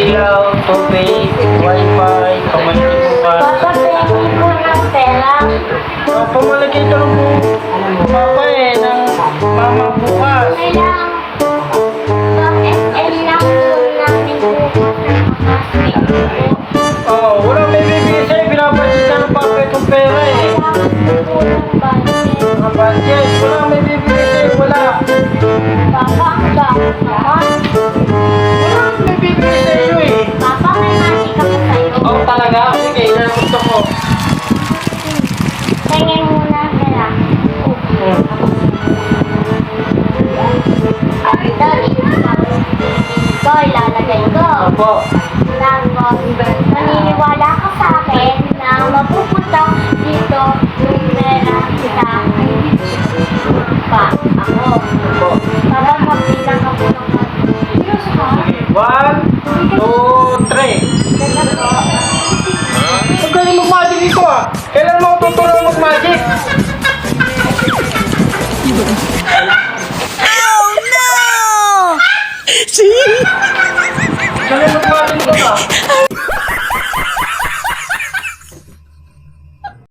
ilaw, tubig, wifi, pamaligay bukas. Papatingin ko ng pera. Pamaligay ito ng papa ng mama bukas. Kailangan pa-SM lang po namin bukas ng mga Oh, wala may bibigay sa'yo, binabadget na ng papa itong pera eh. kailangan po ng budget. Mga budget, wala may bibigay sa'yo, wala. Papa, ang gawin naman. Wala may bibigay sa'yo eh. Papa, may magic ako sa'yo. Oh, talaga? Sige, yan ang gusto ko. Tingin muna ang pera. Daddy, ito ilalagay ko. Opo. Tapos, naniniwala ka sa akin na mapupunta dito yung pera sa pa ako. Opo. Para mabilang ako ng seryoso ka? Sige, 1, 2, 3. Ganda po. Ang galing mag-magic dito ah. Kailan mo ako tuturuan mag-magic? See? Galing mag-magic dito ah.